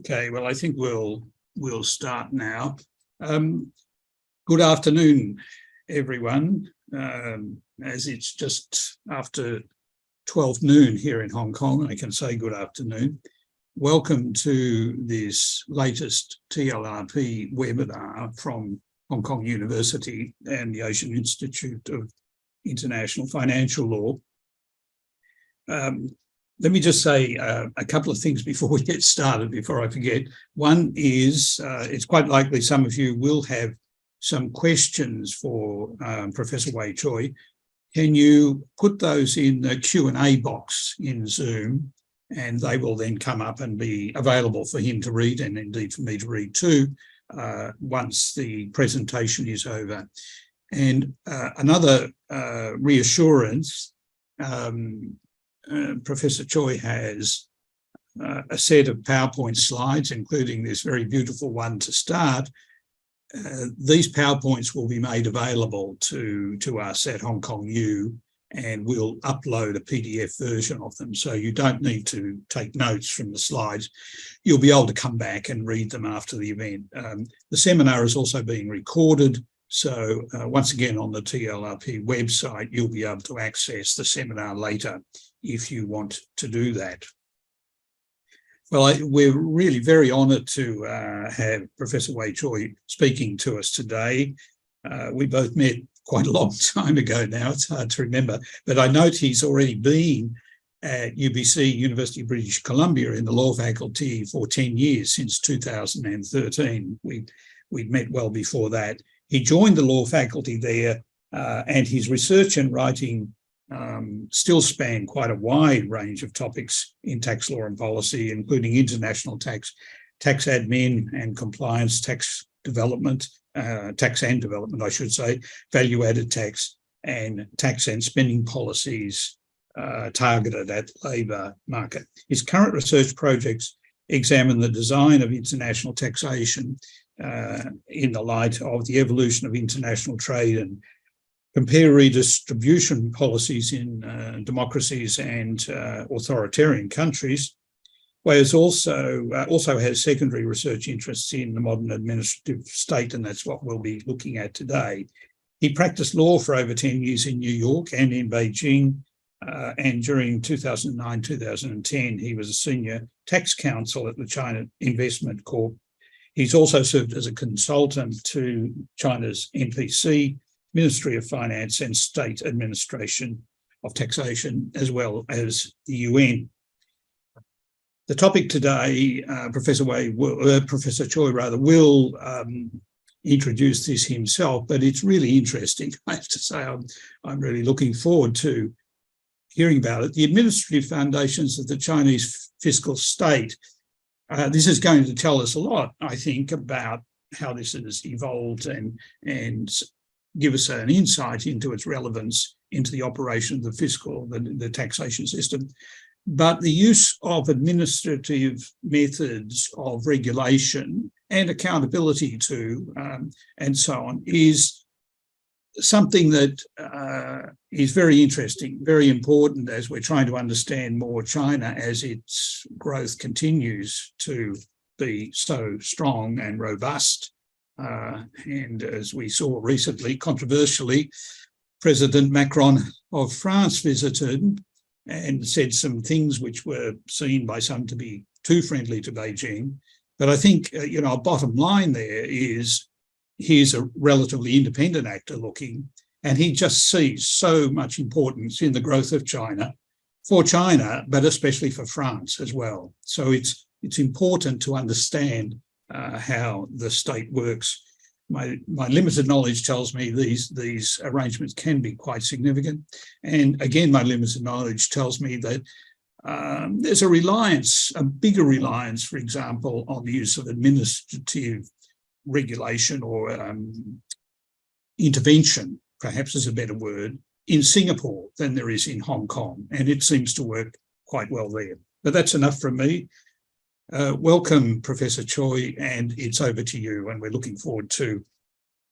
Okay, well, I think we'll start now. Good afternoon, everyone. As it's just after 12 noon here in Hong Kong, I can say good afternoon. Welcome to this latest TLRP webinar from Hong Kong University and the Asian Institute of International Financial Law. Let me just say a couple of things before we get started, before I forget. One is, it's quite likely some of you will have some questions for Professor Wei Choi. Can you put those in the Q&A box in Zoom, and they will then come up and be available for him to read, and indeed for me to read too, once the presentation is over. And another reassurance, Professor Choi has a set of PowerPoint slides, including this very beautiful one to start. These PowerPoints will be made available to us at Hong Kong U, and we'll upload a PDF version of them. So you don't need to take notes from the slides. You'll be able to come back and read them after the event. The seminar is also being recorded. So once again, on the TLRP website, you'll be able to access the seminar later if you want to do that. Well, we're really very honoured to have Professor Wei Choi speaking to us today. We both met quite a long time ago now, it's hard to remember, but I note he's already been at UBC, University of British Columbia, in the law faculty for 10 years, since 2013. We'd met well before that. He joined the law faculty there, and his research and writing still span quite a wide range of topics in tax law and policy, including international tax, tax admin and compliance, tax development, tax and development, I should say, value-added tax, and tax and spending policies targeted at labour market. His current research projects examine the design of international taxation in the light of the evolution of international trade, and compare redistribution policies in democracies and authoritarian countries. Whereas also has secondary research interests in the modern administrative state, and that's what we'll be looking at today. He practiced law for over 10 years in New York and in Beijing, and during 2009-2010, he was a senior tax counsel at the China Investment Corp. He's also served as a consultant to China's NPC, Ministry of Finance, and State Administration of Taxation, as well as the UN. The topic today, Professor Choi will introduce this himself, but it's really interesting. I have to say, I'm really looking forward to hearing about it. The administrative foundations of the Chinese fiscal state. This is going to tell us a lot, I think, about how this has evolved and give us an insight into its relevance into the operation of the fiscal, the taxation system. But the use of administrative methods of regulation and accountability to, and so on, is something that is very interesting, very important as we're trying to understand more China as its growth continues to be so strong and robust. And as we saw recently, controversially, President Macron of France visited and said some things which were seen by some to be too friendly to Beijing. But I think, our bottom line there is he's a relatively independent actor looking, and he just sees so much importance in the growth of China, for China, but especially for France as well. So it's important to understand how the state works. My limited knowledge tells me these arrangements can be quite significant. And again, my limited knowledge tells me that there's a bigger reliance, for example, on the use of administrative regulation or intervention, perhaps is a better word, in Singapore than there is in Hong Kong. And it seems to work quite well there. But that's enough from me. Welcome, Professor Choi, and it's over to you, and we're looking forward to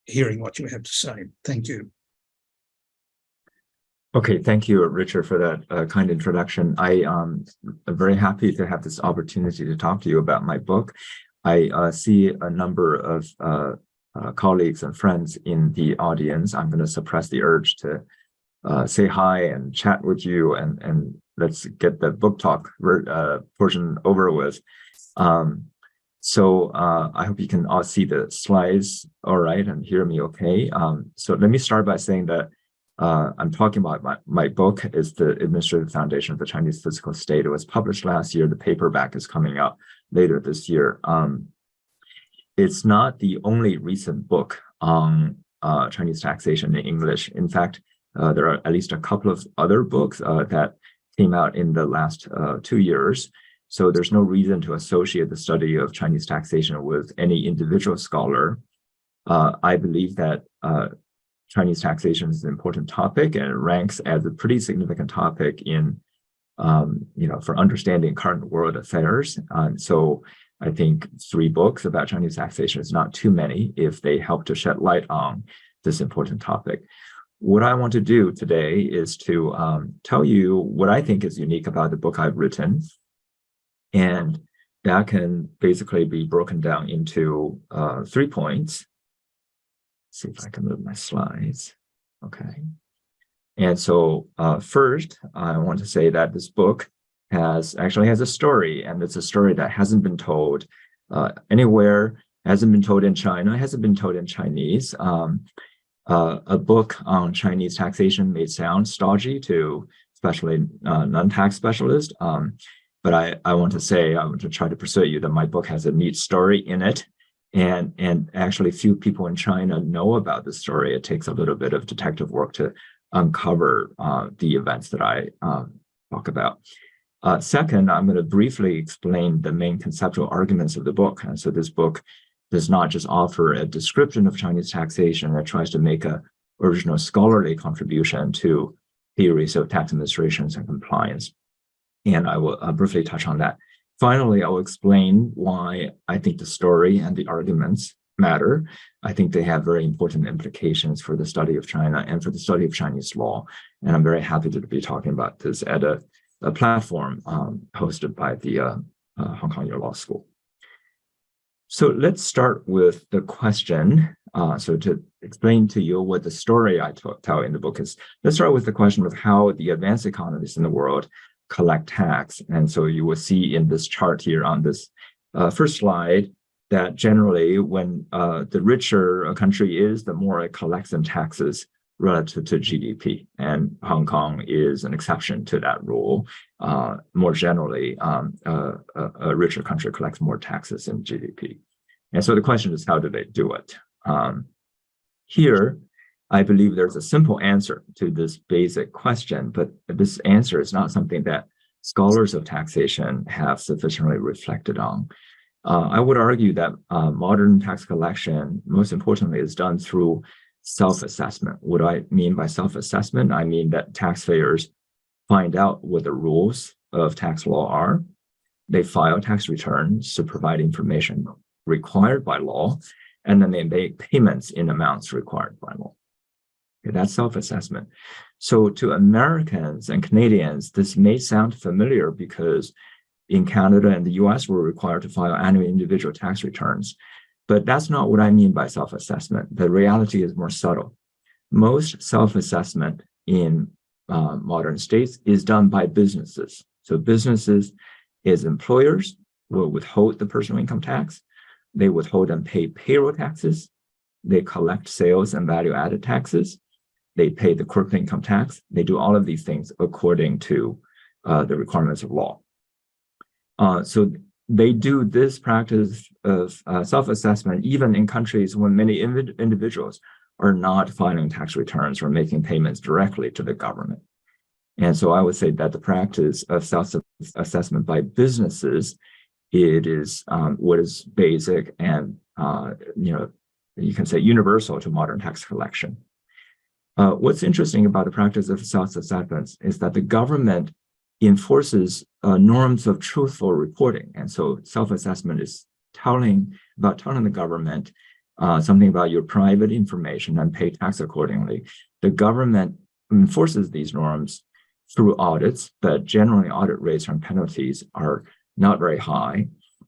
hearing what you have to say. Thank you. Okay, thank you, Richard, for that kind introduction. I am very happy to have this opportunity to talk to you about my book. I see a number of colleagues and friends in the audience. I'm going to suppress the urge to say hi and chat with you, and let's get the book talk portion over with. So I hope you can all see the slides all right and hear me okay. So let me start by saying that I'm talking about my book is the Administrative Foundation of the Chinese Fiscal State. It was published last year. The paperback is coming out later this year. It's not the only recent book on Chinese taxation in English. In fact, there are at least a couple of other books that came out in the last 2 years. So there's no reason to associate the study of Chinese taxation with any individual scholar. I believe that Chinese taxation is an important topic, and it ranks as a pretty significant topic in, for understanding current world affairs. So I think 3 books about Chinese taxation is not too many if they help to shed light on this important topic. What I want to do today is to tell you what I think is unique about the book I've written, and that can basically be broken down into 3 points. See if I can move my slides. Okay. And so first, I want to say that this book actually has a story, and it's a story that hasn't been told anywhere, hasn't been told in China, hasn't been told in Chinese. A book on Chinese taxation may sound stodgy to especially non-tax specialists, but I want to try to persuade you that my book has a neat story in it. And actually few people in China know about the story. It takes a little bit of detective work to uncover the events that I talk about. Second, I'm going to briefly explain the main conceptual arguments of the book. And so this book does not just offer a description of Chinese taxation. It tries to make an original scholarly contribution to theories of tax administrations and compliance. And I will briefly touch on that. Finally, I'll explain why I think the story and the arguments matter. I think they have very important implications for the study of China and for the study of Chinese law. And I'm very happy to be talking about this at a platform hosted by the Hong Kong Law School. So let's start with the question. So to explain to you what the story I tell in the book is, let's start with the question of how the advanced economies in the world collect tax. And so you will see in this chart here on this first slide that generally when the richer a country is, the more it collects in taxes relative to GDP. And Hong Kong is an exception to that rule. More generally, a richer country collects more taxes in GDP. And so the question is, how do they do it? Here, I believe there's a simple answer to this basic question, but this answer is not something that scholars of taxation have sufficiently reflected on. I would argue that modern tax collection, most importantly, is done through self-assessment. What do I mean by self-assessment? I mean that taxpayers find out what the rules of tax law are. They file tax returns to provide information required by law, and then they make payments in amounts required by law. Okay, that's self-assessment. So to Americans and Canadians, this may sound familiar because in Canada and the US, we're required to file annual individual tax returns. But that's not what I mean by self-assessment. The reality is more subtle. Most self-assessment in modern states is done by businesses. So businesses as employers will withhold the personal income tax. They withhold and pay payroll taxes. They collect sales and value-added taxes. They pay the corporate income tax. They do all of these things according to the requirements of law. So they do this practice of self-assessment even in countries when many individuals are not filing tax returns or making payments directly to the government. And so I would say that the practice of self-assessment by businesses, it is what is basic and you can say universal to modern tax collection. What's interesting about the practice of self-assessment is that the government enforces norms of truthful reporting. And so self-assessment is telling the government something about your private information and pay tax accordingly. The government enforces these norms through audits, but generally audit rates and penalties are not very high.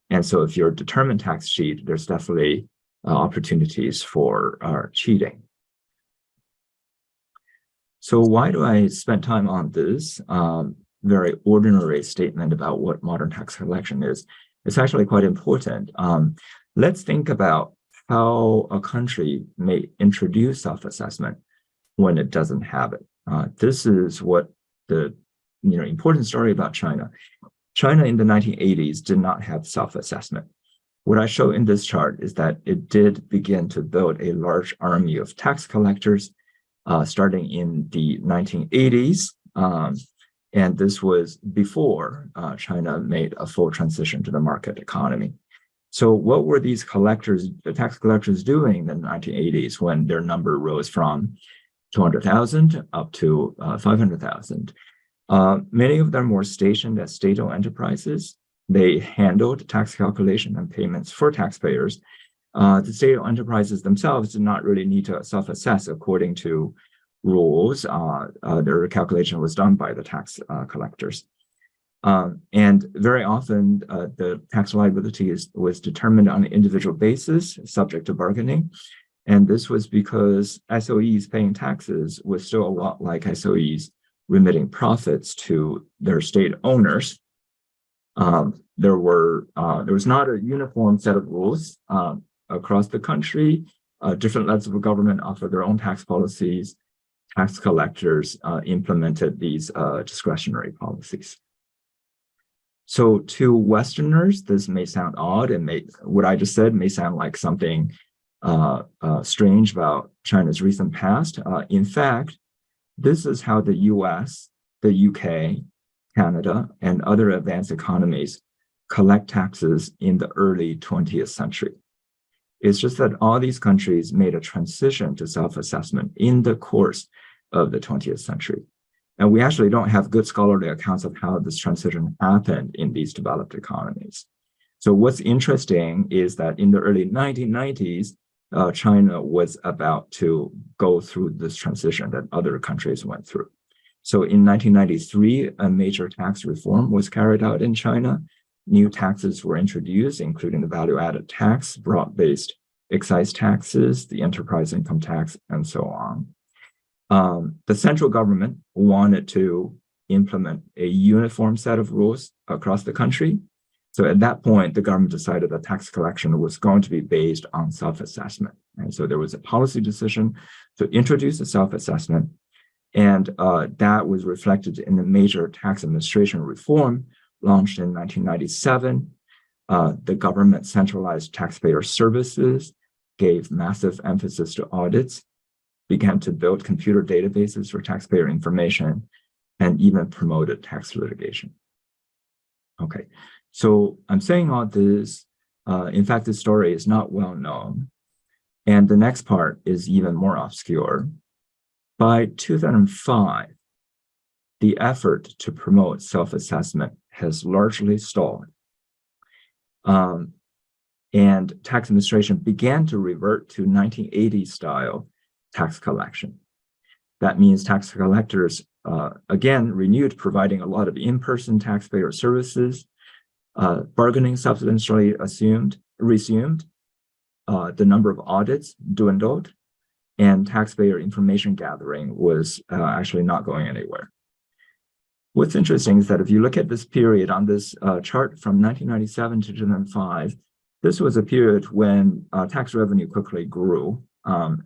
And so if you're a determined tax cheat, there's definitely opportunities for cheating. So why do I spend time on this very ordinary statement about what modern tax collection is? It's actually quite important. Let's think about how a country may introduce self-assessment when it doesn't have it. This is what the important story about China. China in the 1980s did not have self-assessment. What I show in this chart is that it did begin to build a large army of tax collectors starting in the 1980s. And this was before China made a full transition to the market economy. So what were these collectors, the tax collectors, doing in the 1980s when their number rose from 200,000 up to 500,000? Many of them were stationed as state-owned enterprises. They handled tax calculation and payments for taxpayers. The state-owned enterprises themselves did not really need to self-assess according to rules. Their calculation was done by the tax collectors. And very often, the tax liability was determined on an individual basis, subject to bargaining. And this was because SOEs paying taxes was still a lot like SOEs remitting profits to their state owners. There was not a uniform set of rules across the country. Different levels of government offered their own tax policies. Tax collectors implemented these discretionary policies. So to Westerners, this may sound odd, and what I just said may sound like something strange about China's recent past. In fact, this is how the US, the UK, Canada, and other advanced economies collect taxes in the early 20th century. It's just that all these countries made a transition to self-assessment in the course of the 20th century. And we actually don't have good scholarly accounts of how this transition happened in these developed economies. So what's interesting is that in the early 1990s, China was about to go through this transition that other countries went through. So in 1993, a major tax reform was carried out in China. New taxes were introduced, including the value-added tax, broad-based excise taxes, the enterprise income tax, and so on. The central government wanted to implement a uniform set of rules across the country. So at that point, the government decided that tax collection was going to be based on self-assessment. And so there was a policy decision to introduce a self-assessment. And that was reflected in the major tax administration reform launched in 1997. The government centralized taxpayer services, gave massive emphasis to audits, began to build computer databases for taxpayer information, and even promoted tax litigation. Okay, so I'm saying all this, in fact, this story is not well known. And the next part is even more obscure. By 2005, the effort to promote self-assessment has largely stalled. And tax administration began to revert to 1980s style tax collection. That means tax collectors, again, renewed providing a lot of in-person taxpayer services. Bargaining substantially resumed. The number of audits dwindled, and taxpayer information gathering was actually not going anywhere. What's interesting is that if you look at this period on this chart from 1997 to 2005, this was a period when tax revenue quickly grew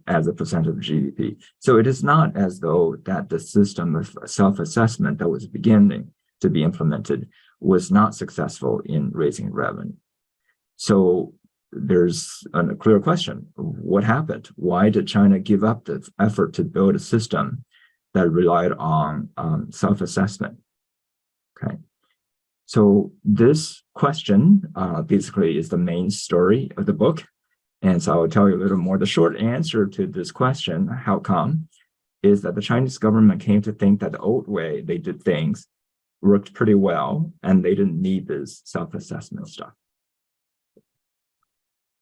as a percent of GDP. So it is not as though that the system of self-assessment that was beginning to be implemented was not successful in raising revenue. So there's a clear question: what happened? Why did China give up the effort to build a system that relied on self-assessment? Okay, so this question basically is the main story of the book. And so I'll tell you a little more. The short answer to this question, how come, is that the Chinese government came to think that the old way they did things worked pretty well, and they didn't need this self-assessment stuff.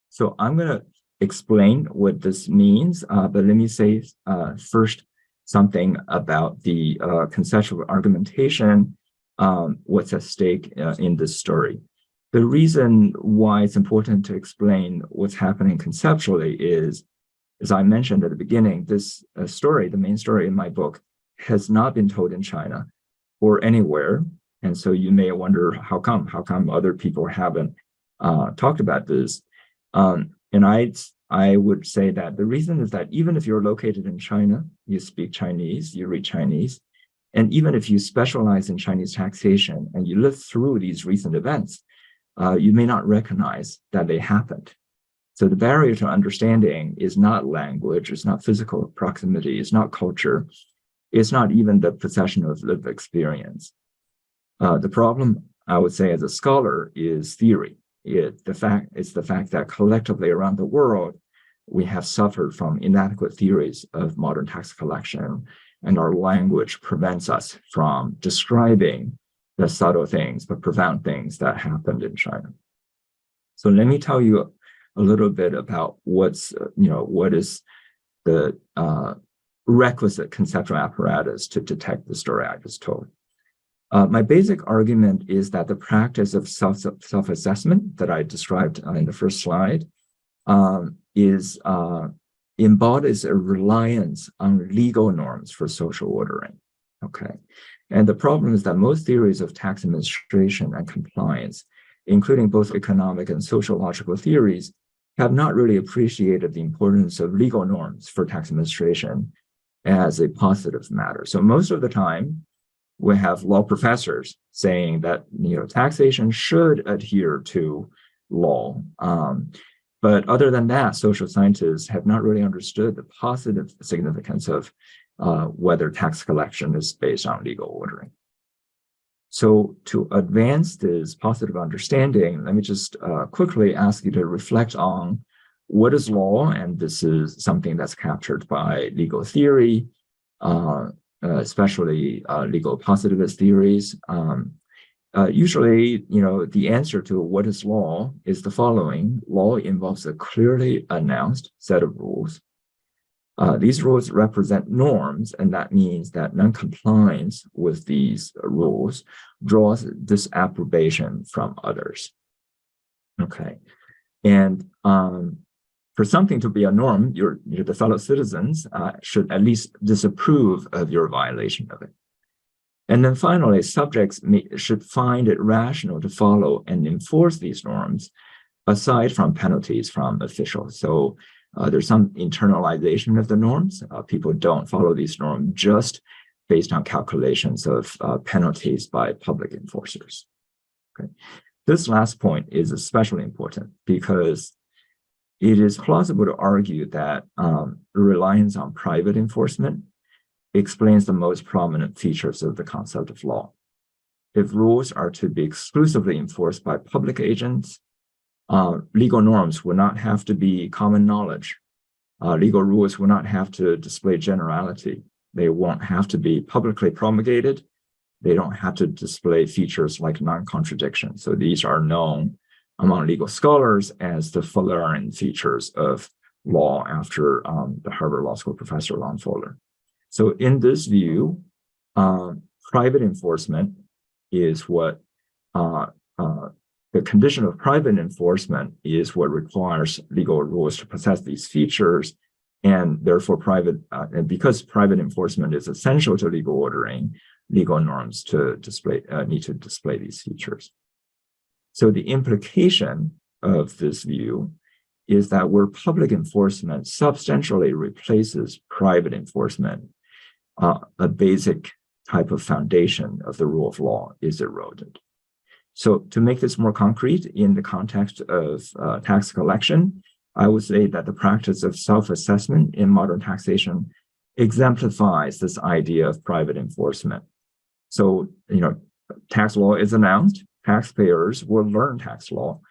So I'm going to explain what this means, but let me say first something about the conceptual argumentation, what's at stake in this story. The reason why it's important to explain what's happening conceptually is, as I mentioned at the beginning, this story, the main story in my book, has not been told in China or anywhere. And so you may wonder, how come other people haven't talked about this? And I would say that the reason is that even if you're located in China, you speak Chinese, you read Chinese, and even if you specialize in Chinese taxation and you live through these recent events, you may not recognize that they happened. So the barrier to understanding is not language, it's not physical proximity, it's not culture, it's not even the possession of lived experience. The problem, I would say, as a scholar, is theory. It's the fact that collectively around the world, we have suffered from inadequate theories of modern tax collection, and our language prevents us from describing the subtle things, the profound things that happened in China. So let me tell you a little bit about what is the requisite conceptual apparatus to detect the story I just told. My basic argument is that the practice of self-assessment that I described in the first slide embodies a reliance on legal norms for social ordering. Okay, and the problem is that most theories of tax administration and compliance, including both economic and sociological theories, have not really appreciated the importance of legal norms for tax administration as a positive matter. So most of the time, we have law professors saying that taxation should adhere to law. But other than that, social scientists have not really understood the positive significance of whether tax collection is based on legal ordering. So to advance this positive understanding, let me just quickly ask you to reflect on what is law, and this is something that's captured by legal theory, especially legal positivist theories. Usually, the answer to what is law is the following. Law involves a clearly announced set of rules. These rules represent norms, and that means that non-compliance with these rules draws disapprobation from others. Okay, and for something to be a norm, the fellow citizens should at least disapprove of your violation of it. And then finally, subjects should find it rational to follow and enforce these norms, aside from penalties from officials. So there's some internalization of the norms. People don't follow these norms just based on calculations of penalties by public enforcers. Okay. This last point is especially important because it is plausible to argue that reliance on private enforcement explains the most prominent features of the concept of law. If rules are to be exclusively enforced by public agents, legal norms will not have to be common knowledge. Legal rules will not have to display generality. They won't have to be publicly promulgated. They don't have to display features like non-contradiction. So these are known among legal scholars as the Fullerian features of law after the Harvard Law School professor Lon Fuller. So in this view, private enforcement is what the condition of private enforcement is what requires legal rules to possess these features, and therefore and because private enforcement is essential to legal ordering, legal norms to need to display these features. So the implication of this view is that where public enforcement substantially replaces private enforcement, a basic type of foundation of the rule of law is eroded. So to make this more concrete in the context of tax collection, I would say that the practice of self-assessment in modern taxation exemplifies this idea of private enforcement. So, tax law is announced, taxpayers will learn tax law.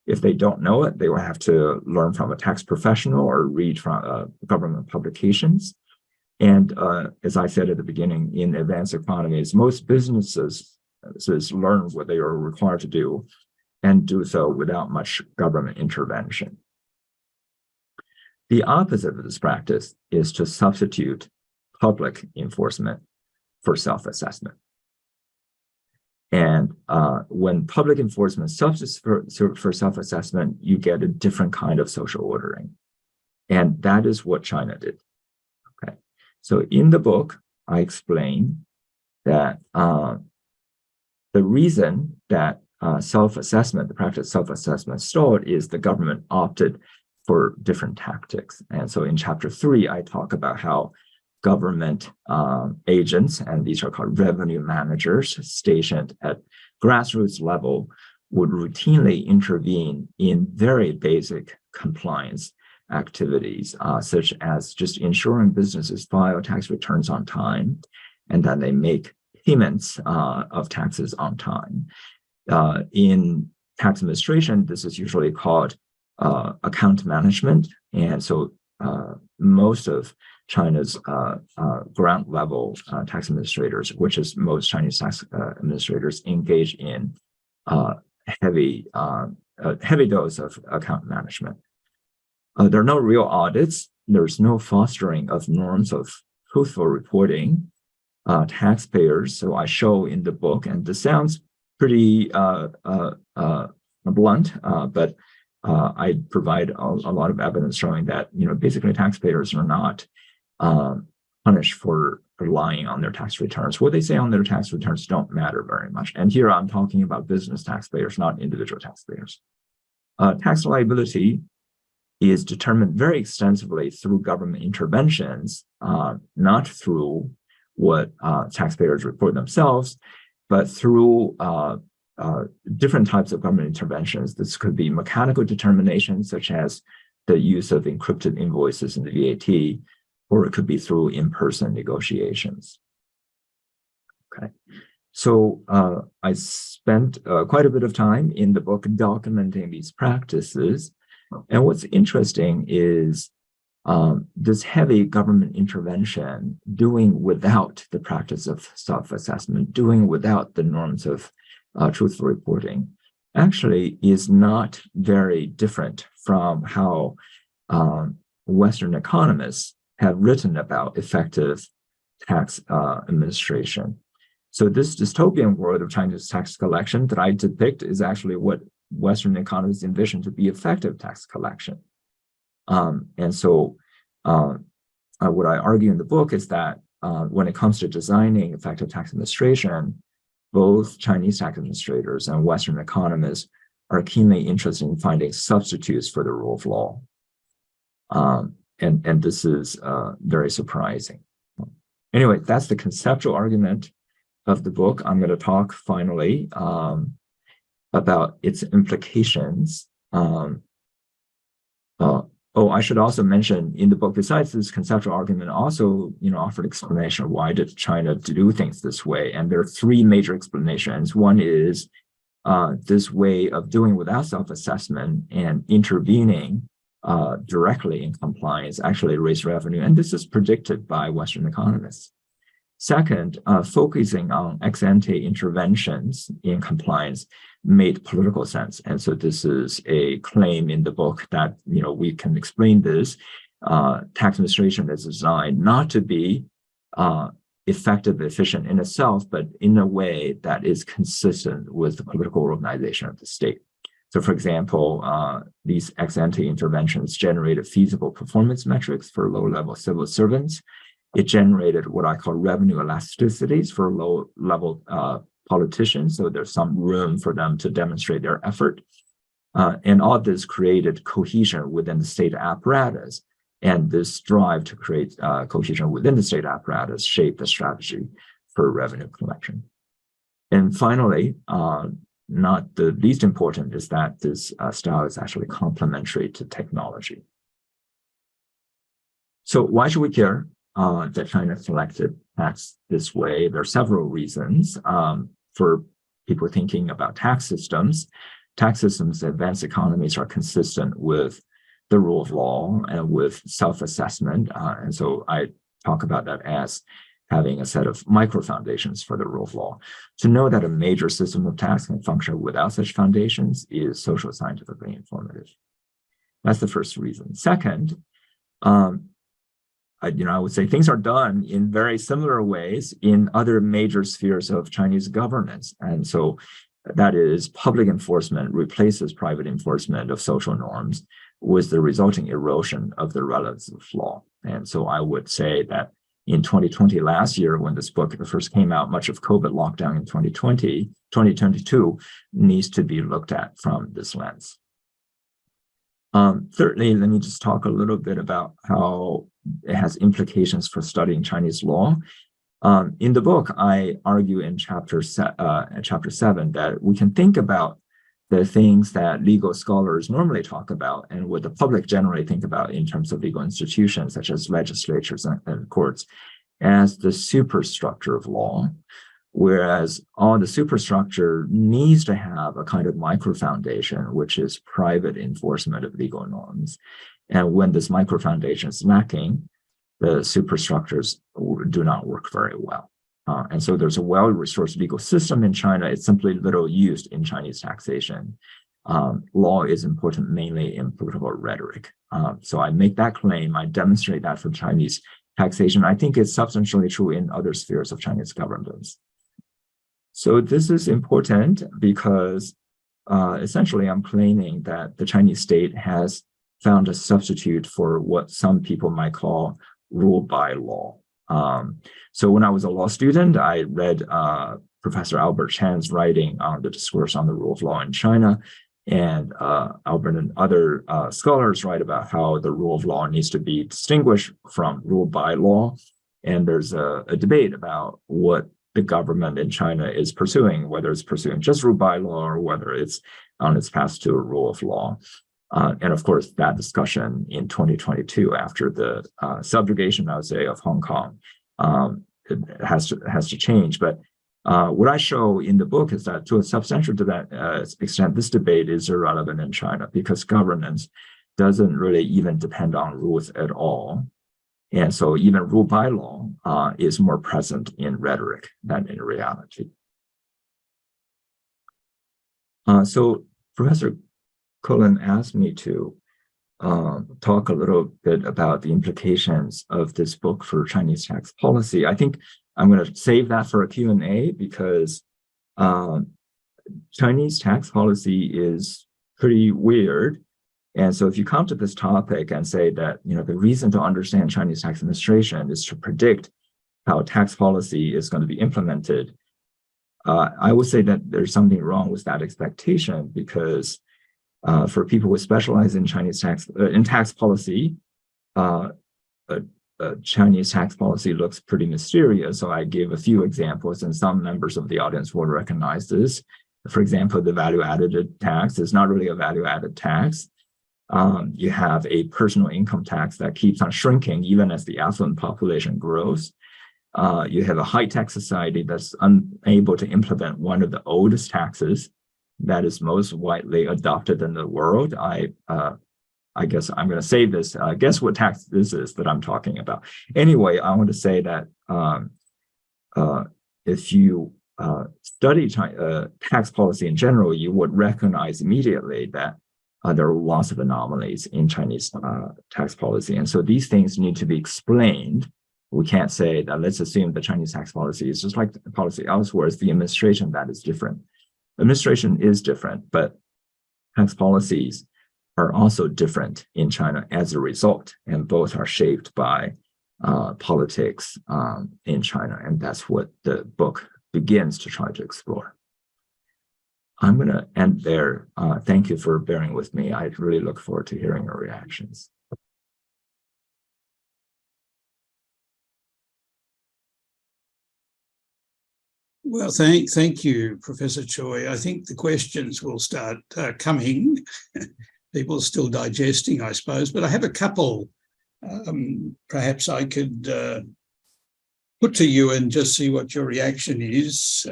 If they don't know it, they will have to learn from a tax professional or read from government publications. And as I said at the beginning, in advanced economies, most businesses learn what they are required to do and do so without much government intervention. The opposite of this practice is to substitute public enforcement for self-assessment. And when public enforcement substitutes for self-assessment, you get a different kind of social ordering. And that is what China did. Okay. So in the book, I explain that the reason that self-assessment, the practice of self-assessment stalled is the government opted for different tactics. And so in chapter 3, I talk about how government agents, and these are called revenue managers, stationed at grassroots level, would routinely intervene in very basic compliance activities, such as just ensuring businesses file tax returns on time, and that they make payments of taxes on time. In tax administration, this is usually called account management. And so most of China's ground level tax administrators, which is most Chinese tax administrators, engage in heavy dose of account management. There are no real audits. There's no fostering of norms of truthful reporting. Taxpayers, so I show in the book, and this sounds pretty blunt, but I provide a lot of evidence showing that, basically taxpayers are not punished for lying on their tax returns. What they say on their tax returns don't matter very much. And here I'm talking about business taxpayers, not individual taxpayers. Tax liability is determined very extensively through government interventions, not through what taxpayers report themselves, but through different types of government interventions. This could be mechanical determination, such as the use of encrypted invoices in the VAT, or it could be through in-person negotiations. Okay, so I spent quite a bit of time in the book documenting these practices. And what's interesting is this heavy government intervention, doing without the practice of self-assessment, doing without the norms of truthful reporting, actually is not very different from how Western economists have written about effective tax administration. So this dystopian world of Chinese tax collection that I depict is actually what Western economists envision to be effective tax collection. And so what I argue in the book is that when it comes to designing effective tax administration, both Chinese tax administrators and Western economists are keenly interested in finding substitutes for the rule of law. And this is very surprising. Anyway, that's the conceptual argument of the book. I'm going to talk finally about its implications. I should also mention in the book, besides this conceptual argument, also offered explanation of why did China do things this way. And there are three major explanations. One is this way of doing without self-assessment and intervening directly in compliance actually raise revenue. And this is predicted by Western economists. Second, focusing on ex-ante interventions in compliance made political sense. And so this is a claim in the book that, we can explain this. Tax administration is designed not to be effective, efficient in itself, but in a way that is consistent with the political organization of the state. So for example, these ex-ante interventions generated feasible performance metrics for low-level civil servants. It generated what I call revenue elasticities for low-level politicians. So there's some room for them to demonstrate their effort. And all this created cohesion within the state apparatus. And this drive to create cohesion within the state apparatus shaped the strategy for revenue collection. And finally, not the least important, is that this style is actually complementary to technology. So why should we care that China selected tax this way? There are several reasons for people thinking about tax systems. Tax systems in advanced economies are consistent with the rule of law and with self-assessment. And so I talk about that as having a set of micro foundations for the rule of law. To know that a major system of tax can function without such foundations is social scientifically informative. That's the first reason. Second, I would say things are done in very similar ways in other major spheres of Chinese governance. And so that is public enforcement replaces private enforcement of social norms with the resulting erosion of the relevance of law. And so I would say that in 2020, last year, when this book first came out, much of COVID lockdown in 2022 needs to be looked at from this lens. Thirdly, let me just talk a little bit about how it has implications for studying Chinese law. In the book, I argue in chapter 7 that we can think about the things that legal scholars normally talk about and what the public generally think about in terms of legal institutions, such as legislatures and courts, as the superstructure of law, whereas all the superstructure needs to have a kind of micro foundation, which is private enforcement of legal norms. And when this micro foundation is lacking, the superstructures do not work very well. And so there's a well-resourced legal system in China. It's simply little used in Chinese taxation. Law is important mainly in political rhetoric. So I make that claim. I demonstrate that for Chinese taxation. I think it's substantially true in other spheres of Chinese governance. So this is important because essentially I'm claiming that the Chinese state has found a substitute for what some people might call rule by law. So when I was a law student, I read Professor Albert Chan's writing on the discourse on the rule of law in China. And Albert and other scholars write about how the rule of law needs to be distinguished from rule by law. And there's a debate about what the government in China is pursuing, whether it's pursuing just rule by law or whether it's on its path to a rule of law. And of course, that discussion in 2022, after the subjugation, I would say, of Hong Kong, it has to change. But what I show in the book is that to a substantial extent, this debate is irrelevant in China because governance doesn't really even depend on rules at all. And so even rule by law is more present in rhetoric than in reality. So Professor Cullen asked me to talk a little bit about the implications of this book for Chinese tax policy. I think I'm going to save that for a Q&A because Chinese tax policy is pretty weird. And so if you come to this topic and say that, the reason to understand Chinese tax administration is to predict how tax policy is going to be implemented, I would say that there's something wrong with that expectation because for people who specialize in Chinese tax policy, Chinese tax policy looks pretty mysterious. So I gave a few examples, and some members of the audience will recognize this. For example, the value-added tax is not really a value-added tax. You have a personal income tax that keeps on shrinking even as the affluent population grows. You have a high-tech society that's unable to implement one of the oldest taxes that is most widely adopted in the world. I guess I'm going to say this. Guess what tax this is that I'm talking about. Anyway, I want to say that if you study tax policy in general, you would recognize immediately that there are lots of anomalies in Chinese tax policy. And so these things need to be explained. We can't say that let's assume the Chinese tax policy is just like the policy elsewhere. It's the administration that is different. Administration is different, but tax policies are also different in China as a result, and both are shaped by politics in China, and that's what the book begins to try to explore. I'm going to end there. Thank you for bearing with me. I really look forward to hearing your reactions. Well, thank you, Professor Choi. I think the questions will start coming. People are still digesting, I suppose, but I have a couple perhaps I could put to you and just see what your reaction is.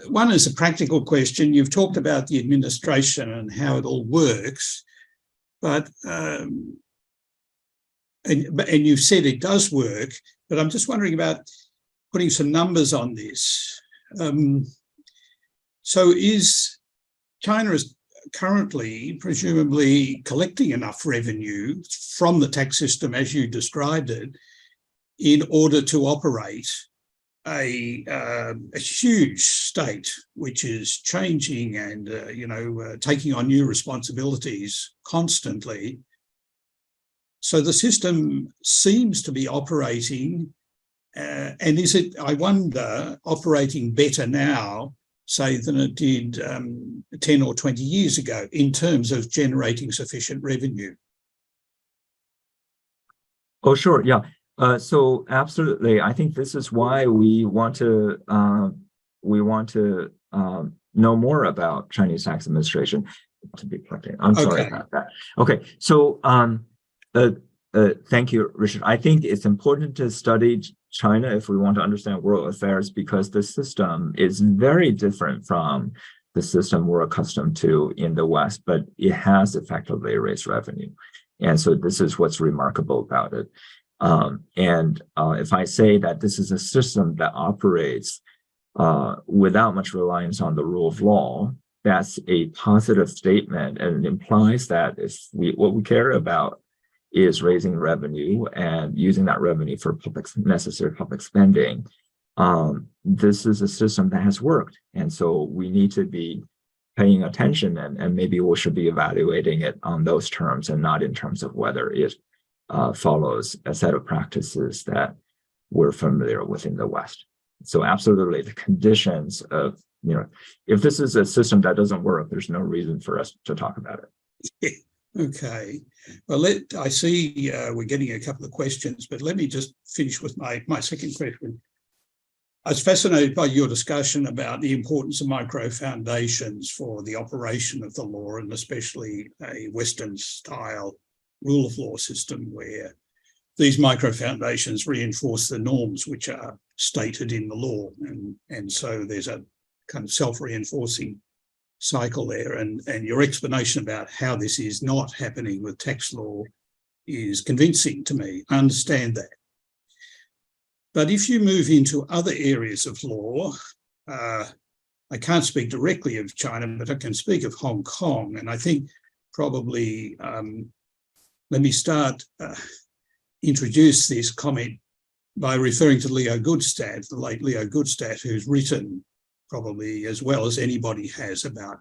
One is a practical question. You've talked about the administration and how it all works, but and you've said it does work, but I'm just wondering about putting some numbers on this. So is China is currently presumably collecting enough revenue from the tax system as you described it in order to operate a huge state which is changing and taking on new responsibilities constantly. So the system seems to be operating, and is it, I wonder, operating better now, say, than it did 10 or 20 years ago in terms of generating sufficient revenue? Oh, sure, yeah. So absolutely, I think this is why we want to know more about Chinese tax administration. To be plugged in. I'm sorry about that. Okay, so thank you, Richard. I think it's important to study China if we want to understand world affairs, because the system is very different from the system we're accustomed to in the West, but it has effectively raised revenue. And so this is what's remarkable about it. If I say that this is a system that operates without much reliance on the rule of law, that's a positive statement, and it implies that what we care about is raising revenue and using that revenue for necessary public spending. This is a system that has worked, and so we need to be paying attention, and maybe we should be evaluating it on those terms and not in terms of whether it follows a set of practices that we're familiar with in the West. So absolutely, the conditions of, if this is a system that doesn't work, there's no reason for us to talk about it. Okay. Well, I see we're getting a couple of questions, but let me just finish with my second question. I was fascinated by your discussion about the importance of micro foundations for the operation of the law, and especially a Western-style rule of law system where these micro foundations reinforce the norms which are stated in the law. And so there's a kind of self-reinforcing cycle there. And your explanation about how this is not happening with tax law is convincing to me. I understand that. But if you move into other areas of law, I can't speak directly of China, but I can speak of Hong Kong. And I think probably, let me introduce this comment by referring to Leo Goodstadt, the late Leo Goodstadt, who's written probably as well as anybody has about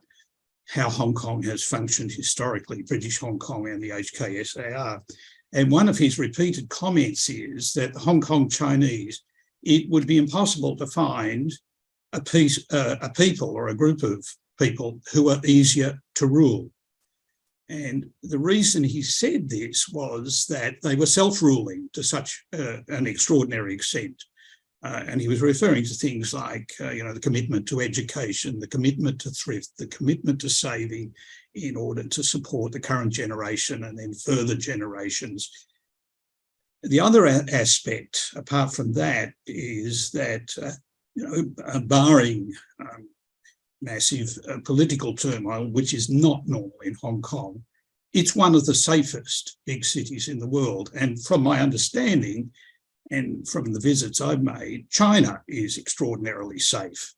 how Hong Kong has functioned historically, British Hong Kong and the HKSAR. And one of his repeated comments is that the Hong Kong Chinese, it would be impossible to find a people or a group of people who are easier to rule. And the reason he said this was that they were self-ruling to such an extraordinary extent. And he was referring to things like, the commitment to education, the commitment to thrift, the commitment to saving in order to support the current generation and then further generations. The other aspect, apart from that, is that, barring massive political turmoil, which is not normal in Hong Kong, it's one of the safest big cities in the world. And from my understanding, and from the visits I've made, China is extraordinarily safe,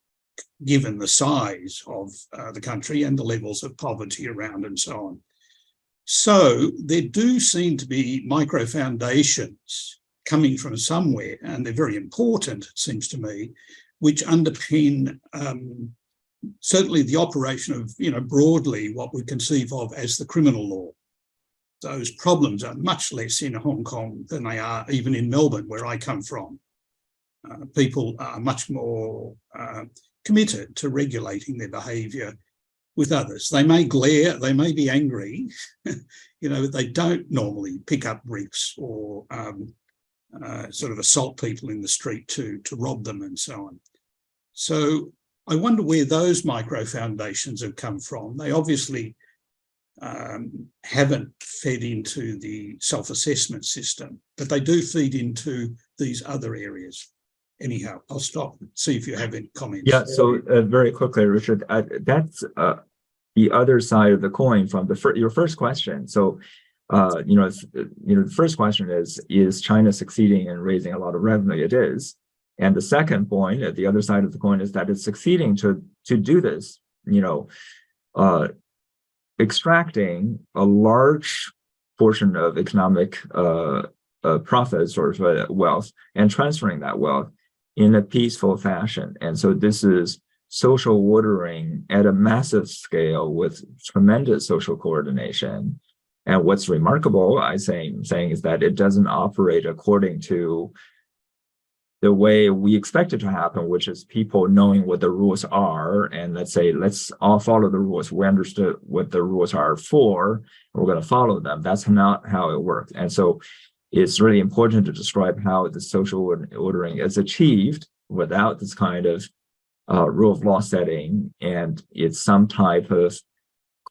given the size of the country and the levels of poverty around and so on. So there do seem to be micro foundations coming from somewhere, and they're very important, it seems to me, which underpin certainly the operation of, broadly what we conceive of as the criminal law. Those problems are much less in Hong Kong than they are even in Melbourne, where I come from. People are much more committed to regulating their behaviour with others. They may glare, they may be angry, they don't normally pick up bricks or sort of assault people in the street to rob them and so on. So I wonder where those micro foundations have come from. They obviously haven't fed into the self-assessment system, but they do feed into these other areas. Anyhow, I'll stop and see if you have any comments. Yeah, so very quickly, Richard, that's the other side of the coin from your first question. So, the first question is China succeeding in raising a lot of revenue? It is. And the second point, at the other side of the coin, is that it's succeeding to do this, extracting a large portion of economic profits or wealth and transferring that wealth in a peaceful fashion. And so this is social ordering at a massive scale with tremendous social coordination. And what's remarkable, I'm saying is that it doesn't operate according to the way we expect it to happen, which is people knowing what the rules are. And let's all follow the rules. We understood what the rules are for, and we're going to follow them. That's not how it works. And so it's really important to describe how the social ordering is achieved without this kind of rule of law setting. And it's some type of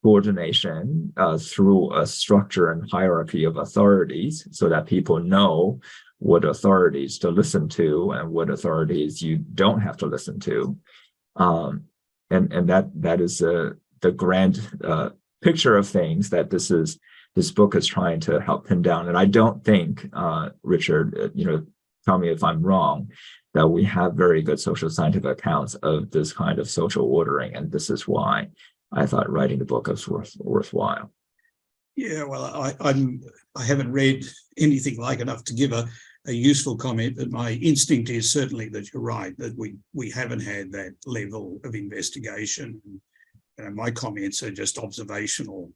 coordination through a structure and hierarchy of authorities so that people know what authorities to listen to and what authorities you don't have to listen to. And that is the grand picture of things that this book is trying to help pin down. And I don't think, Richard, tell me if I'm wrong, that we have very good social scientific accounts of this kind of social ordering. And this is why I thought writing the book was worthwhile. Yeah, well, I haven't read anything like enough to give a useful comment, but my instinct is certainly that you're right, that we haven't had that level of investigation. My comments are just observational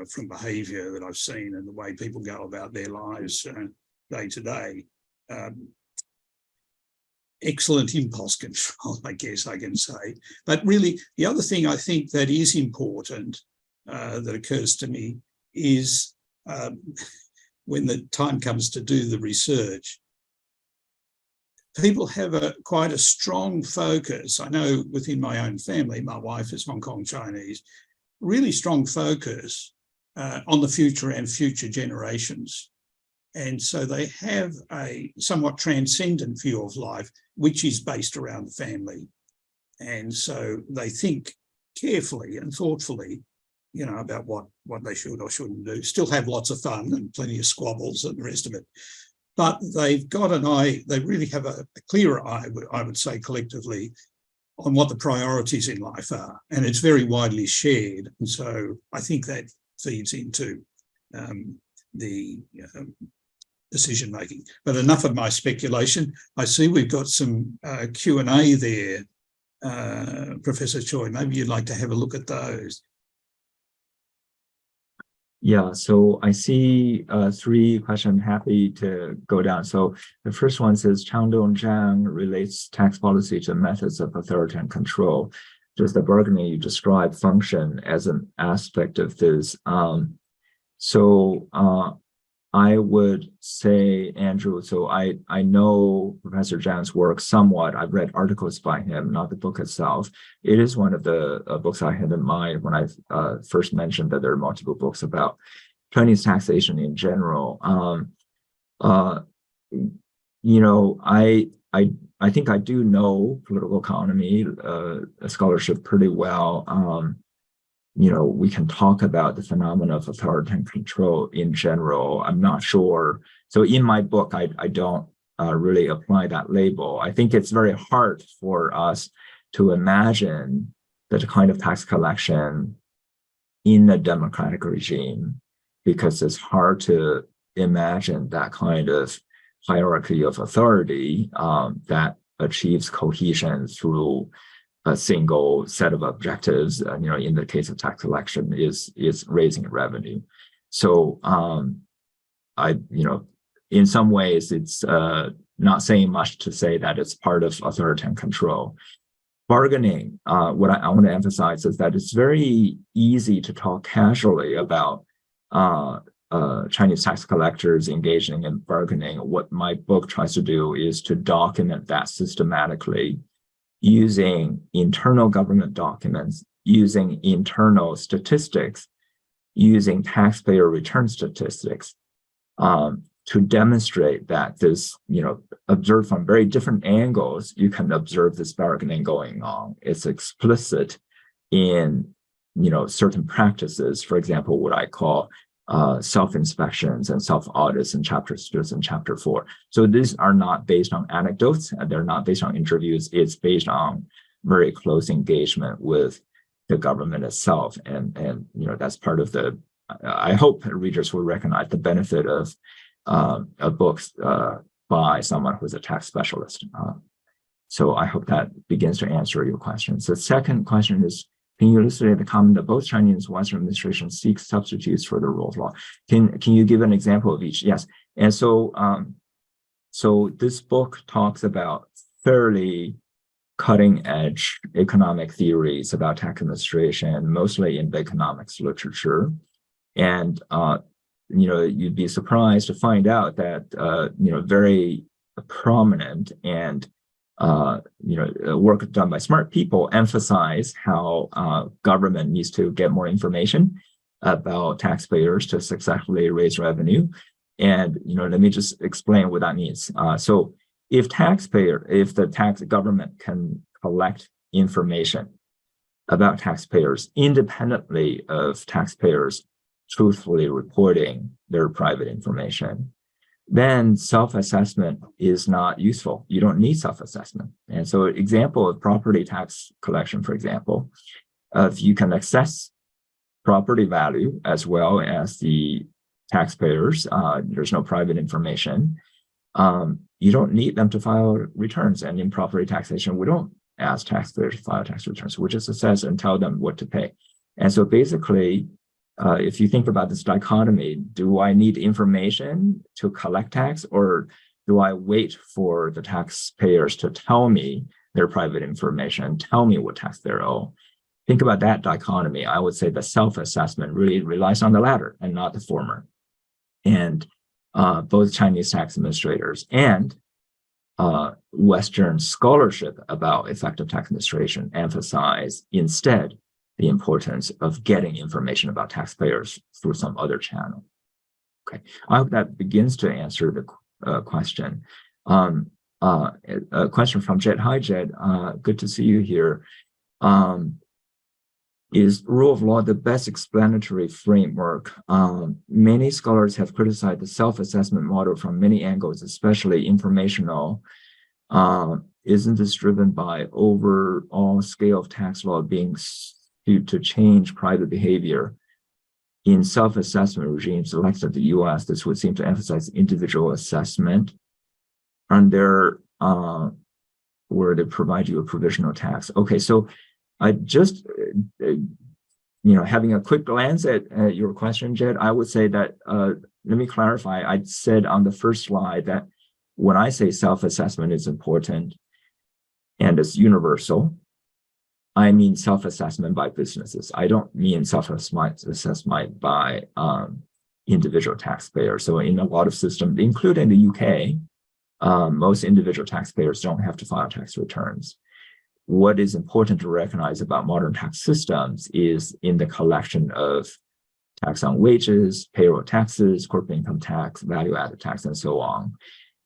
from behaviour that I've seen and the way people go about their lives day to day. Excellent impulse control, I guess I can say. But really, the other thing I think that is important that occurs to me is when the time comes to do the research, people have quite a strong focus. I know within my own family, my wife is Hong Kong Chinese, really strong focus on the future and future generations. And so they have a somewhat transcendent view of life, which is based around the family. And so they think carefully and thoughtfully, about what they should or shouldn't do. Still have lots of fun and plenty of squabbles and the rest of it. But they've got an eye, they really have a clearer eye, I would say collectively, on what the priorities in life are. And it's very widely shared. And so I think that feeds into the decision making. But enough of my speculation. I see we've got some Q&A there, Professor Choi. Maybe you'd like to have a look at those. Yeah, so I see 3 questions. Happy to go down. So the first one says, Changdong Zhang relates tax policy to methods of authoritarian control. Does the bargaining you described function as an aspect of this? I would say, Andrew, so I know Professor Zhang's work somewhat. I've read articles by him, not the book itself. It is one of the books I had in mind when I first mentioned that there are multiple books about Chinese taxation in general. I think I do know political economy scholarship pretty well. We can talk about the phenomena of authoritarian control in general. I'm not sure. So in my book, I don't really apply that label. I think it's very hard for us to imagine that kind of tax collection in a democratic regime, because it's hard to imagine that kind of hierarchy of authority that achieves cohesion through a single set of objectives. In the case of tax collection, is raising revenue. So in some ways, it's not saying much to say that it's part of authoritarian control. Bargaining, what I want to emphasize is that it's very easy to talk casually about Chinese tax collectors engaging in bargaining. What my book tries to do is to document that systematically, using internal government documents, using internal statistics, using taxpayer return statistics to demonstrate that this, observed from very different angles, you can observe this bargaining going on. It's explicit in, certain practices, for example, what I call self-inspections and self-audits in Chapter 2 and Chapter 4. So these are not based on anecdotes, and they're not based on interviews. It's based on very close engagement with the government itself. And that's part of the, I hope readers will recognize the benefit of books by someone who's a tax specialist. So I hope that begins to answer your question. So the second question is, can you illustrate the comment that both Chinese and Western administrations seek substitutes for the rule of law? Can you give an example of each? Yes. And so, so this book talks about fairly cutting edge economic theories about tax administration, mostly in the economics literature. And, you'd be surprised to find out that, very prominent and work done by smart people emphasize how government needs to get more information about taxpayers to successfully raise revenue. And let me just explain what that means. So if the tax government can collect information about taxpayers independently of taxpayers truthfully reporting their private information, then self-assessment is not useful. You don't need self-assessment. And so an example of property tax collection, for example, if you can assess property value as well as the taxpayers, there's no private information, you don't need them to file returns. And in property taxation, we don't ask taxpayers to file tax returns. We just assess and tell them what to pay. And so basically, if you think about this dichotomy, do I need information to collect tax, or do I wait for the taxpayers to tell me their private information, tell me what tax they owe? Think about that dichotomy. I would say the self-assessment really relies on the latter and not the former. And both Chinese tax administrators and Western scholarship about effective tax administration emphasize instead the importance of getting information about taxpayers through some other channel. Okay, I hope that begins to answer the question. A question from Jed. Hi, Jed. Good to see you here. Is rule of law the best explanatory framework? Many scholars have criticized the self-assessment model from many angles, especially informational. Isn't this driven by overall scale of tax law being to change private behavior? In self-assessment regimes like the US, this would seem to emphasize individual assessment and where they provide you a provisional tax. Okay, so I just, having a quick glance at your question, Jed, I would say that, let me clarify. I said on the first slide that when I say self-assessment is important and it's universal, I mean self-assessment by businesses. I don't mean self-assessment by individual taxpayers. So in a lot of systems, including the UK, most individual taxpayers don't have to file tax returns. What is important to recognize about modern tax systems is in the collection of tax on wages, payroll taxes, corporate income tax, value-added tax, and so on,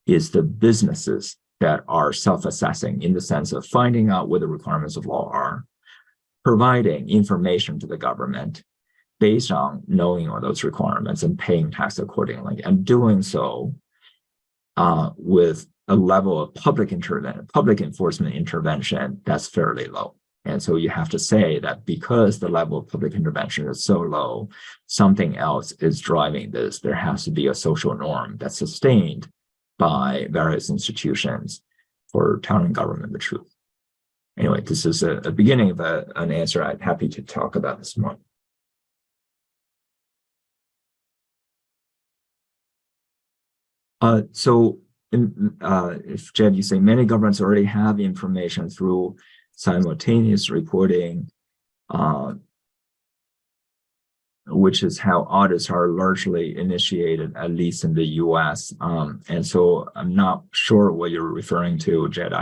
is the businesses that are self-assessing in the sense of finding out what the requirements of law are, providing information to the government based on knowing all those requirements and paying tax accordingly, and doing so with a level of public enforcement intervention that's fairly low. And so you have to say that because the level of public intervention is so low, something else is driving this. There has to be a social norm that's sustained by various institutions for telling government the truth. Anyway, this is a beginning of an answer I'm happy to talk about this morning. If Jed, you say many governments already have information through simultaneous reporting, which is how audits are largely initiated, at least in the US. And so I'm not sure what you're referring to, Jed.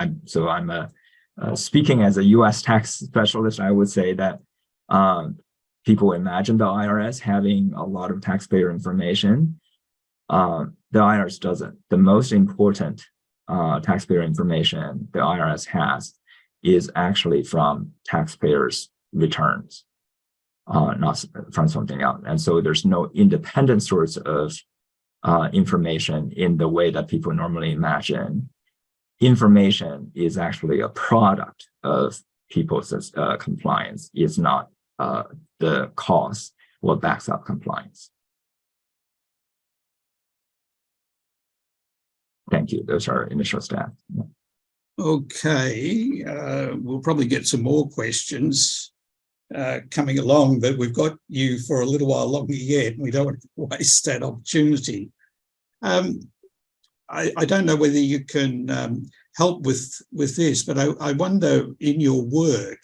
Speaking as a US tax specialist, I would say that people imagine the IRS having a lot of taxpayer information. The IRS doesn't. The most important taxpayer information the IRS has is actually from taxpayers' returns, not from something else. And so there's no independent source of information in the way that people normally imagine. Information is actually a product of people's compliance. It's not the cost will back up compliance. Thank you. Those are initial stats. Okay, we'll probably get some more questions coming along, but we've got you for a little while longer yet. We don't want to waste that opportunity. I don't know whether you can help with this, but I wonder, in your work,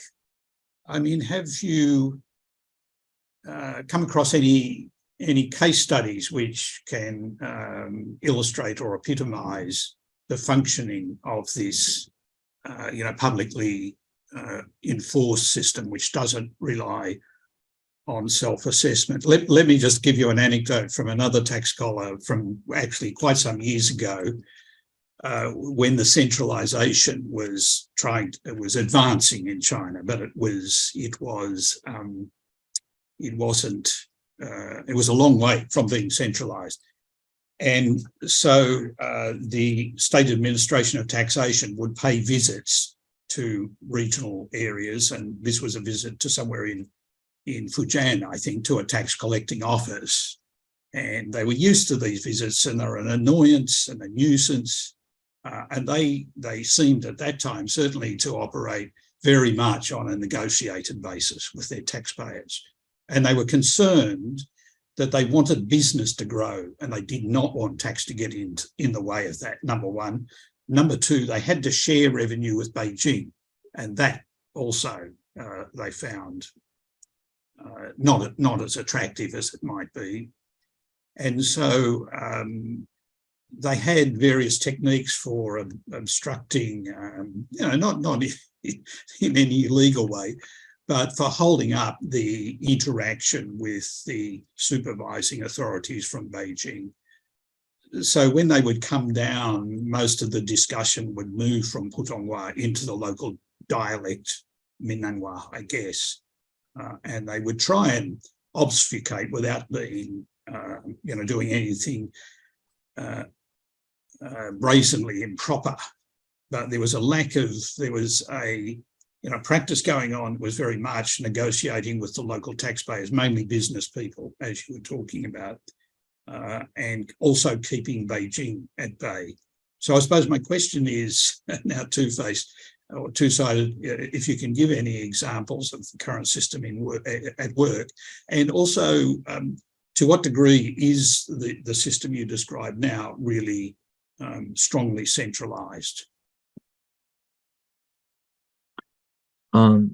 I mean, have you come across any case studies which can illustrate or epitomise the functioning of this, publicly enforced system, which doesn't rely on self-assessment? Let me just give you an anecdote from another tax collar from actually quite some years ago, when the centralisation was advancing in China, but it was a long way from being centralised. And so the State Administration of Taxation would pay visits to regional areas, and this was a visit to somewhere in Fujian, I think, to a tax collecting office. And they were used to these visits, and they're an annoyance and a nuisance. And they seemed at that time certainly to operate very much on a negotiated basis with their taxpayers. And they were concerned that they wanted business to grow, and they did not want tax to get in the way of that, number one. Number two, they had to share revenue with Beijing, and that also they found not as attractive as it might be. And so they had various techniques for obstructing, not in any illegal way, but for holding up the interaction with the supervising authorities from Beijing. So when they would come down, most of the discussion would move from Putonghua into the local dialect, Minanhua, I guess, and they would try and obfuscate without being, doing anything brazenly improper. But there was a practice going on. Was very much negotiating with the local taxpayers, mainly business people, as you were talking about, and also keeping Beijing at bay. So I suppose my question is now two-faced or two-sided, if you can give any examples of the current system at work, and also to what degree is the system you describe now really strongly centralised?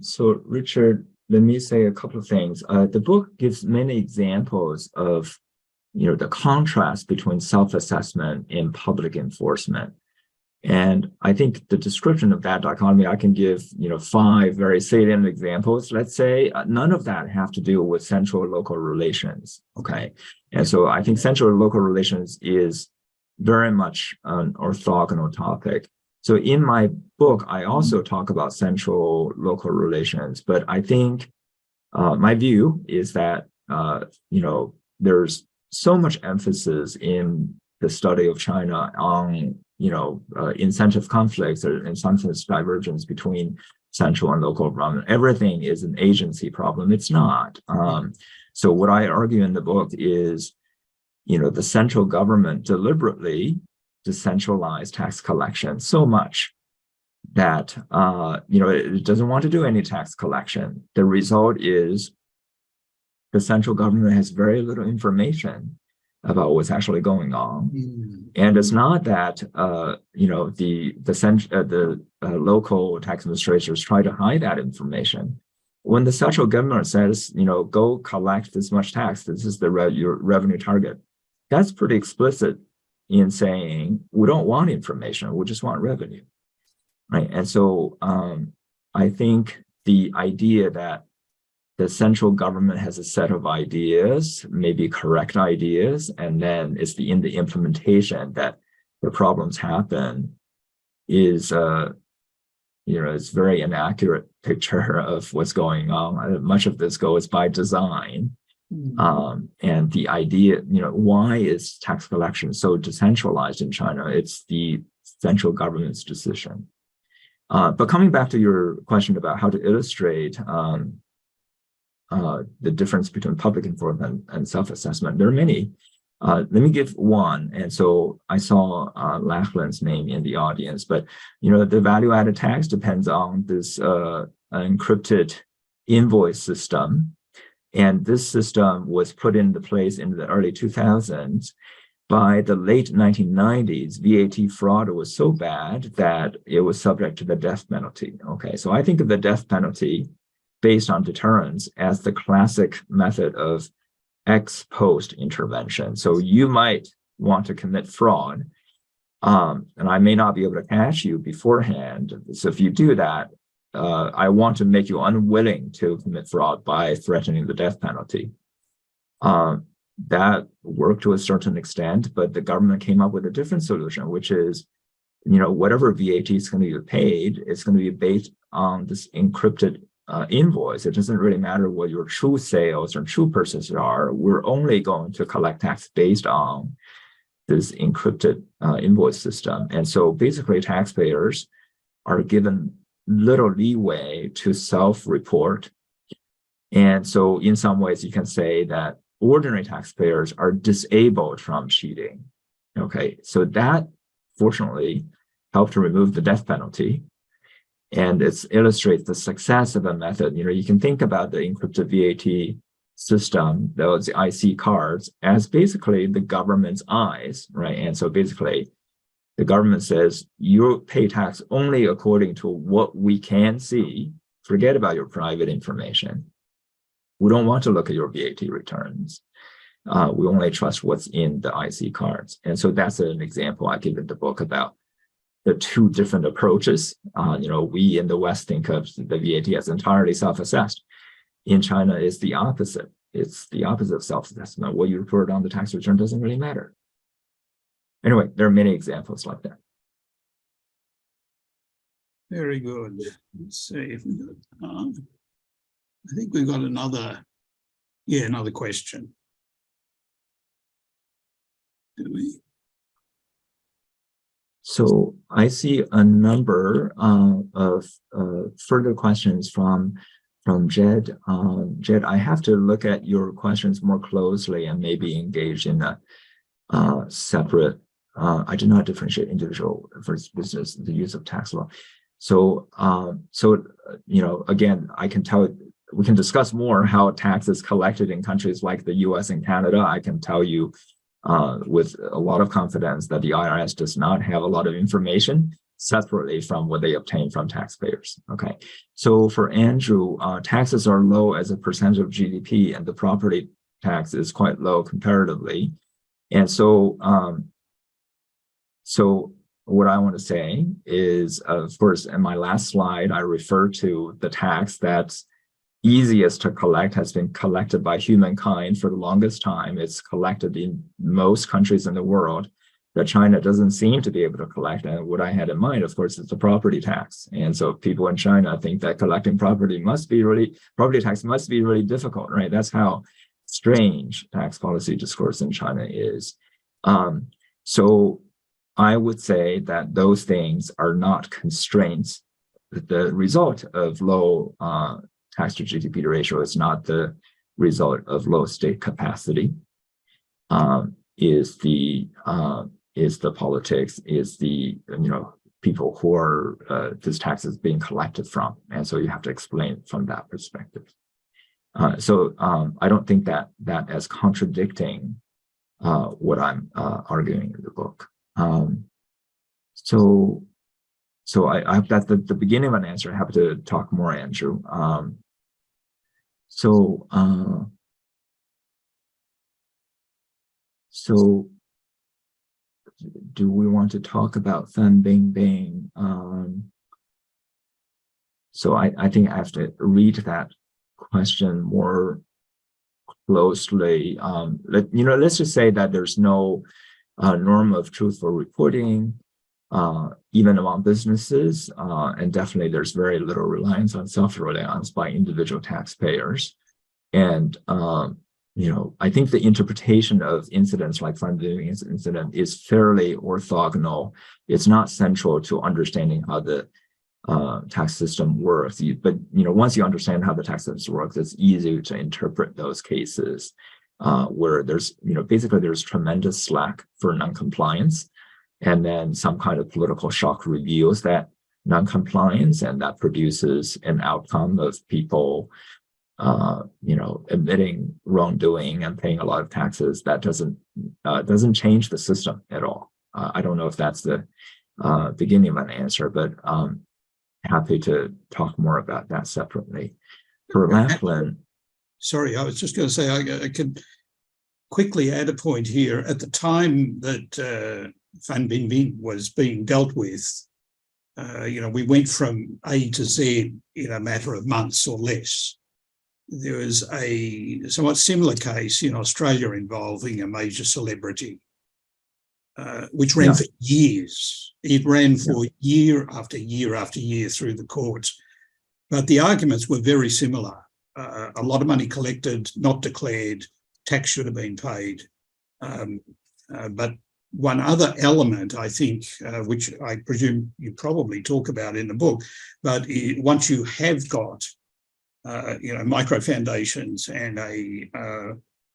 So Richard, let me say a couple of things. The book gives many examples of, the contrast between self-assessment and public enforcement. And I think the description of that dichotomy, I can give, 5 very salient examples. Let's say none of that have to do with central local relations. Okay. And so I think central local relations is very much an orthogonal topic. So in my book, I also talk about central local relations, but I think my view is that, there's so much emphasis in the study of China on, incentive conflicts or incentive divergence between central and local government. Everything is an agency problem. It's not. So what I argue in the book is, the central government deliberately decentralized tax collection so much that, it doesn't want to do any tax collection. The result is the central government has very little information about what's actually going on. And it's not that, the local tax administrators try to hide that information. When the central government says, go collect this much tax, this is your revenue target, that's pretty explicit in saying, we don't want information, we just want revenue, right? And so I think the idea that the central government has a set of ideas, maybe correct ideas, and then it's in the implementation that the problems happen is, it's very inaccurate picture of what's going on. Much of this goes by design. And the idea, why is tax collection so decentralized in China? It's the central government's decision. But coming back to your question about how to illustrate the difference between public enforcement and self-assessment. There are many. Let me give one. And so I saw Lachlan's name in the audience, but the value-added tax depends on this encrypted invoice system. And this system was put into place in the early 2000s. By the late 1990s, VAT fraud was so bad that it was subject to the death penalty. Okay, so I think of the death penalty based on deterrence as the classic method of ex post intervention. So you might want to commit fraud, and I may not be able to catch you beforehand. So if you do that, I want to make you unwilling to commit fraud by threatening the death penalty. That worked to a certain extent, but the government came up with a different solution, which is, whatever VAT is going to be paid, it's going to be based on this encrypted invoice. It doesn't really matter what your true sales or true purchases are. We're only going to collect tax based on this encrypted invoice system. And so basically taxpayers are given little leeway to self-report. And so in some ways you can say that ordinary taxpayers are disabled from cheating. Okay, so that fortunately helped to remove the death penalty. And it illustrates the success of a method. You can think about the encrypted VAT system, those IC cards, as basically the government's eyes, right? And so basically the government says, you pay tax only according to what we can see. Forget about your private information. We don't want to look at your VAT returns. We only trust what's in the IC cards. And so that's an example I give in the book about the two different approaches. We in the West think of the VAT as entirely self-assessed. In China, it's the opposite. It's the opposite of self-assessment. What you report on the tax return doesn't really matter. Anyway, there are many examples like that. Very good. Let's see if we got time. I think we've got another question. Do we? So I see a number of further questions from Jed. Jed, I have to look at your questions more closely and maybe engage in a separate. I do not differentiate individual versus business, the use of tax law. So, again, I can tell. We can discuss more how tax is collected in countries like the US and Canada. I can tell you with a lot of confidence that the IRS does not have a lot of information separately from what they obtain from taxpayers. Okay, so for Andrew, taxes are low as a percentage of GDP, and the property tax is quite low comparatively. And so, what I want to say is, of course, in my last slide, I refer to the tax that's easiest to collect, has been collected by humankind for the longest time. It's collected in most countries in the world that China doesn't seem to be able to collect. And what I had in mind, of course, is the property tax. And so people in China think that collecting property tax must be really difficult, right? That's how strange tax policy discourse in China is. So I would say that those things are not constraints. The result of low tax to GDP ratio is not the result of low state capacity. Is the politics, is the people who are this tax is being collected from, and so you have to explain from that perspective. So I don't think that as contradicting what I'm arguing in the book. So I have that's the beginning of an answer. I have to talk more, Andrew. So do we want to talk about Fan Bingbing? So I think I have to read that question more closely. Let's just say that there's no norm of truthful reporting, even among businesses, and definitely there's very little reliance on self-reliance by individual taxpayers. And I think the interpretation of incidents like Fan Bingbing's incident is fairly orthogonal. It's not central to understanding how the tax system works. But once you understand how the tax system works, it's easy to interpret those cases where there's basically there's tremendous slack for noncompliance, and then some kind of political shock reveals that noncompliance, and that produces an outcome of people admitting wrongdoing and paying a lot of taxes. That doesn't change the system at all. I don't know if that's the beginning of an answer, but happy to talk more about that separately. For Lachlan. Sorry, I was just going to say I could quickly add a point here. At the time that Fan Bingbing was being dealt with, we went from A to Z in a matter of months or less. There was a somewhat similar case in Australia involving a major celebrity, which ran for years. It ran for year after year after year through the courts. But the arguments were very similar. A lot of money collected, not declared, tax should have been paid. But one other element, I think, which I presume you probably talk about in the book, but once you have got micro foundations and a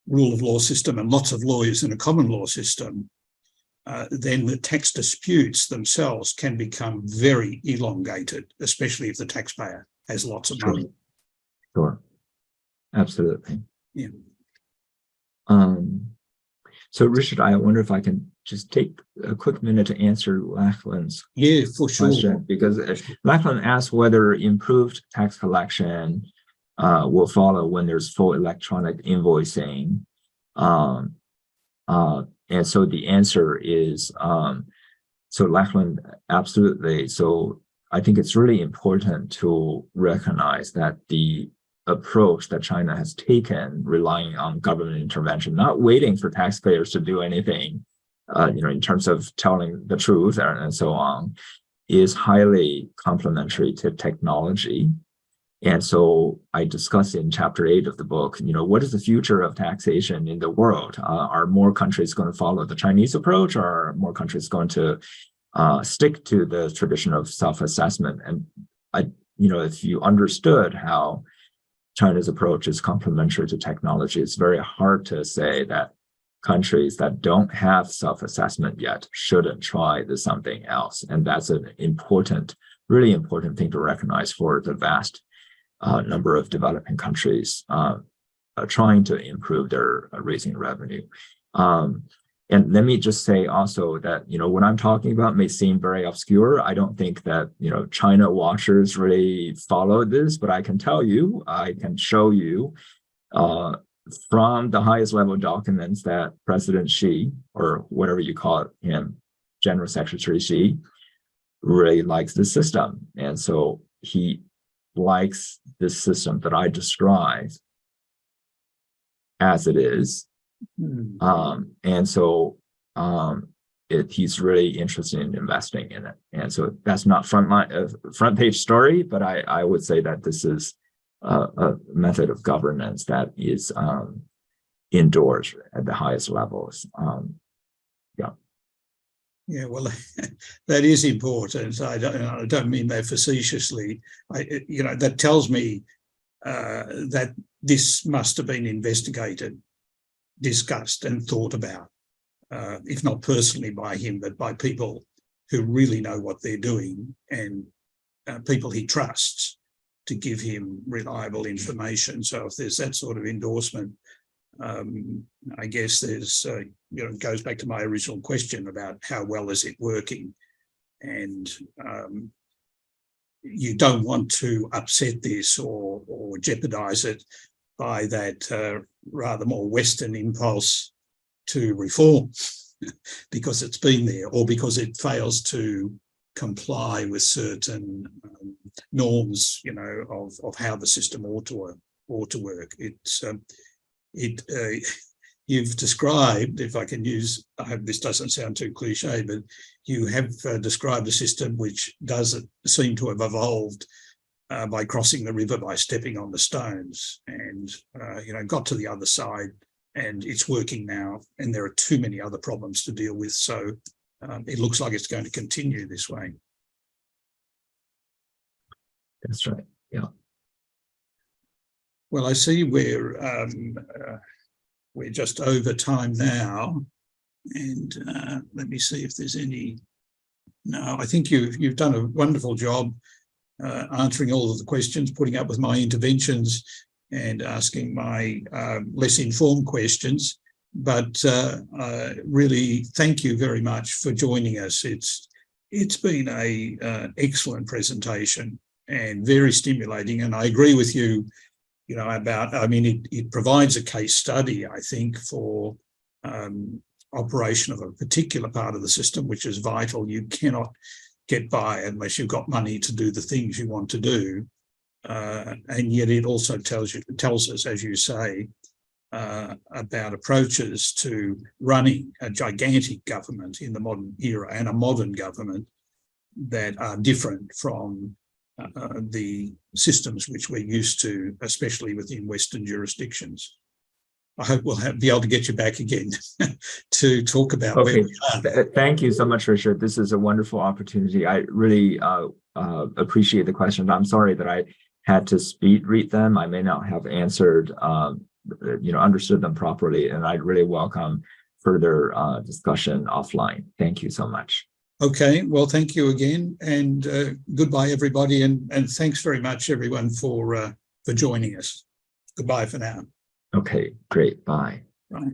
rule of law system and lots of lawyers in a common law system, then the tax disputes themselves can become very elongated, especially if the taxpayer has lots of money. Sure, absolutely. Yeah. So Richard, I wonder if I can just take a quick minute to answer Lachlan's question, because Lachlan asked whether improved tax collection will follow when there's full electronic invoicing. And so the answer is, so Lachlan, absolutely. So I think it's really important to recognize that the approach that China has taken, relying on government intervention, not waiting for taxpayers to do anything, in terms of telling the truth and so on, is highly complementary to technology. And so I discuss in chapter 8 of the book, what is the future of taxation in the world? Are more countries going to follow the Chinese approach, or are more countries going to stick to the tradition of self-assessment? And if you understood how China's approach is complementary to technology, it's very hard to say that countries that don't have self-assessment yet shouldn't try something else. And that's an important, really important thing to recognize for the vast number of developing countries trying to improve their raising revenue. And let me just say also that, what I'm talking about may seem very obscure. I don't think that, China watchers really follow this, but I can tell you, I can show you from the highest level documents that President Xi, or whatever you call him, General Secretary Xi, really likes the system. And so he likes this system that I describe as it is. And so he's really interested in investing in it. And so that's not front page story, but I would say that this is a method of governance that is endorsed at the highest levels. Yeah, well, that is important. I don't mean that facetiously. That tells me that this must have been investigated, discussed and thought about, if not personally by him, but by people who really know what they're doing, and people he trusts to give him reliable information. So if there's that sort of endorsement, I guess there's, it goes back to my original question about how well is it working, and you don't want to upset this or jeopardize it by that rather more Western impulse to reform because it's been there, or because it fails to comply with certain norms, of how the system ought to work. You've described, if I can use, I hope this doesn't sound too cliche, but you have described a system which does seem to have evolved by crossing the river, by stepping on the stones, and got to the other side, and it's working now, and there are too many other problems to deal with. So it looks like it's going to continue this way. That's right. Yeah. Well, I see we're just over time now, and let me see if there's any. No, I think you've done a wonderful job answering all of the questions, putting up with my interventions, and asking my less informed questions. But really, thank you very much for joining us. It's been a excellent presentation and very stimulating. And I agree with you, about, I mean, it provides a case study, I think, for operation of a particular part of the system, which is vital. You cannot get by unless you've got money to do the things you want to do. And yet it also tells us, as you say, about approaches to running a gigantic government in the modern era and a modern government that are different from the systems which we're used to, especially within Western jurisdictions. I hope we'll be able to get you back again to talk about where we are. Thank you so much, Richard. This is a wonderful opportunity. I really appreciate the questions. I'm sorry that I had to speed read them. I may not have answered, understood them properly, and I'd really welcome further discussion offline. Thank you so much. Okay, well, thank you again, and goodbye, everybody, and thanks very much, everyone, for joining us. Goodbye for now. Okay, great. Bye. Right.